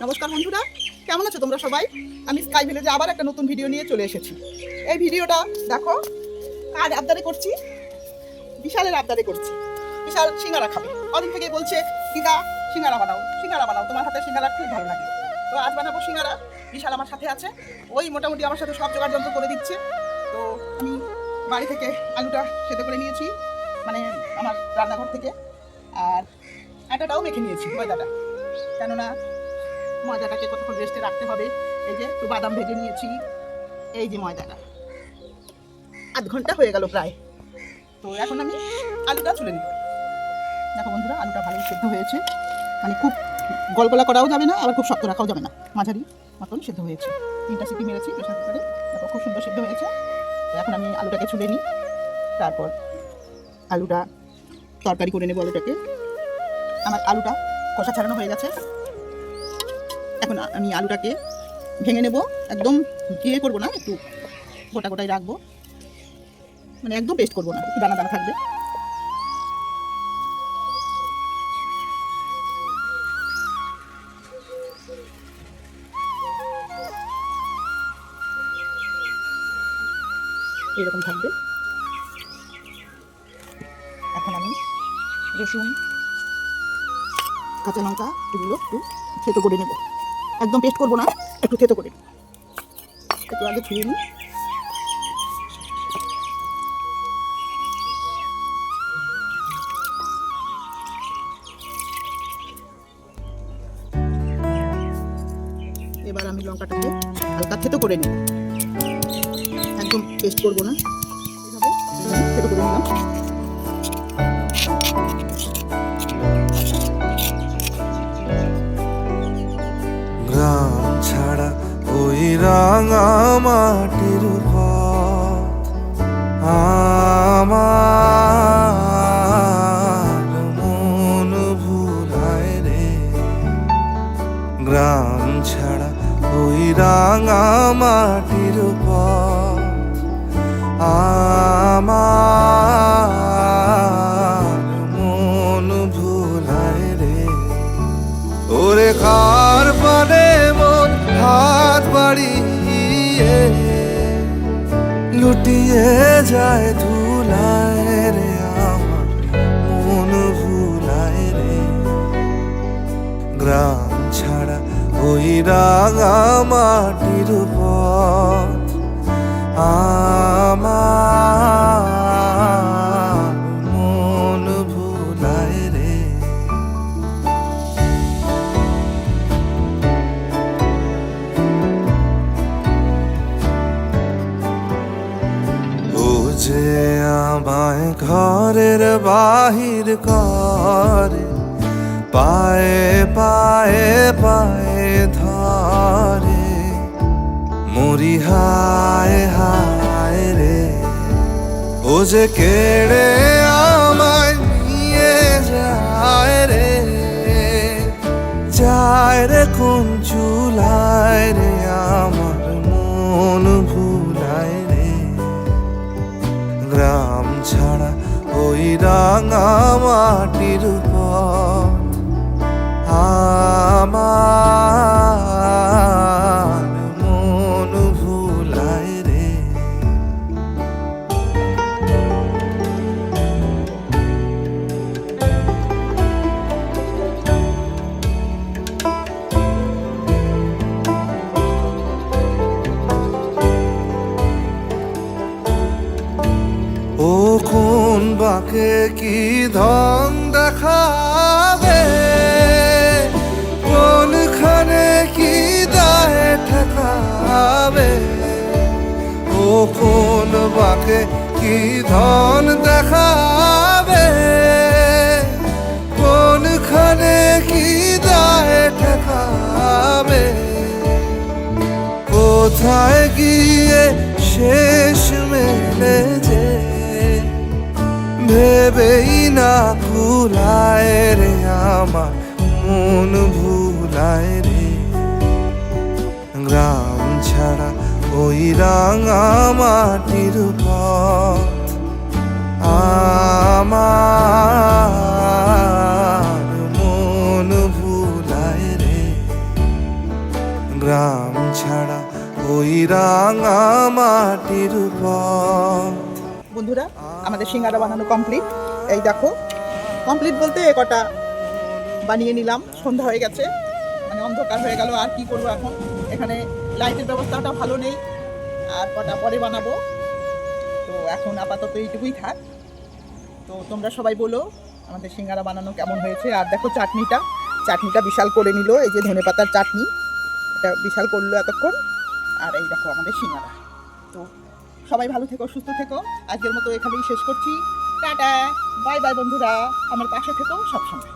নমস্কার বন্ধুরা, কেমন আছো তোমরা সবাই? আমি স্কাই ভিলেজে আবার একটা নতুন ভিডিও নিয়ে চলে এসেছি। এই ভিডিওটা দেখো, কার আবদারে করছি? বিশালের আবদারে করছি। বিশাল সিঙ্গারা খাবে, কদিন থেকে বলছে দিদা সিঙ্গারা বানাও, সিঙ্গারা বানাও, তোমার হাতে সিঙ্গারা খুব ভালো লাগে। তো আজ বানাবো সিঙ্গারা। বিশাল আমার সাথে আছে, ওই মোটামুটি আমার সাথে সব জোগাড় যন্ত্র করে দিচ্ছে। তো আমি বাড়ি থেকে আলুটা সেদ্ধ করে নিয়েছি, মানে আমার রান্নাঘর থেকে। আর আটাটাও মেখে নিয়েছি, ময়দাটা, কেননা ময়দাটাকে কতক্ষণ রেস্টে রাখতে হবে। এই যে একটু বাদাম ভেজে নিয়েছি, এই যে ময়দাটা আধ ঘন্টা হয়ে গেল প্রায়। তো এখন আমি আলুটা তুলে নিব। দেখো বন্ধুরা, আলুটা ভালোই সেদ্ধ হয়েছে, মানে খুব গলগলা করাও যাবে না, আবার খুব শক্ত রাখাও যাবে না, মাঝারি মতন সেদ্ধ হয়েছে। 3টা সিটি মেরেছি প্রেসার কুকারে, দেখো খুব সুন্দর সেদ্ধ হয়েছে। তো এখন আমি আলুটাকে ছুলে নিই, তারপর আলুটা তরকারি করে নেবো। আলুটাকে, আমার আলুটা কষা ছাড়ানো হয়ে গেছে। এখন আমি আলুটাকে ভেঙে নেব, একদম দিয়ে করবো না, একটু গোটা গোটাই রাখবো, মানে একদম পেস্ট করবো না, একটু দানা দানা থাকবে। এরকম থাকবে। এখন আমি রসুন, কাঁচা লঙ্কা এগুলো একটু থেতো করে নেব, একদম পেস্ট করবো না, একটু থেতো করে একটু আগে ধুয়ে নিই। এবার আমি লঙ্কাটাকে হালকা থেতো করে নিই, একদম পেস্ট করবো না, এভাবে থেতো করে নিলাম। গ্রাম ছাড়া ওই রাঙা মাটির পথ আমার মন ভুলায় রে। গ্রাম ছাড়া ওই রাঙা মাটির পথ আমার মন ভুলায় রে। ওরে কার পানে মন হাত বাড়িয়ে লুটিয়ে যায় ধুলায় রে, আমার মন ভুলায় রে। গ্রাম ছাড়া ওই রাঙা মাটির পথ আমার মন ভুলায় রে। ও যে আমায় ঘরের বাহির করে, পায়ে পায়ে পায়ে ধরে, মরি হায় হায় রে। ও যে কেড়ে আমায় নিয়ে যায় রে, যায় রে কোন চুলায় রে, আমার মন ভুলায় রে। গ্রাম ছাড়া ওই রাঙা মাটির পথ আমার মন ভুলায় রে। ও কোন বাকে কি ধন দেখাবে, কোনখানে কি দায় ঠেকাবে। ও কোন বাকে কি ধন দেখাবে, কোনখানে কি দায় ঠেকাবে। কোথায় গিয়ে শেষ মেলে যে ভেবেই না কুলায় রে, আমার মন ভুলায় রে। গ্রাম ছাড়া ওই রাঙা মাটির পথ আমার মন ভুলায় রে। গ্রাম ছাড়া ওই রাঙা মাটির পথ। বন্ধুরা, আমাদের সিঙ্গারা বানানো কমপ্লিট। এই দেখো, কমপ্লিট বলতে এ কটা বানিয়ে নিলাম। সন্ধ্যা হয়ে গেছে, মানে অন্ধকার হয়ে গেল। আর কি করবো এখন, এখানে লাইটের ব্যবস্থাটা ভালো নেই, আর কটা পরে বানাবো। তো এখন আপাতত এইটুকুই থাক। তো তোমরা সবাই বলো আমাদের সিঙ্গারা বানানো কেমন হয়েছে। আর দেখো চাটনিটা বিশাল করে নিল। এই যে ধনেপাতার চাটনি, এটা বিশাল করলো এতক্ষণ। আর এই দেখো আমাদের সিঙ্গারা। তো সবাই ভালো থেকো, সুস্থ থেকো। আজকের মতো এখানেই শেষ করছি। টাটা, বাই বাই বন্ধুরা, আমার পাশে থেকো সবসময়।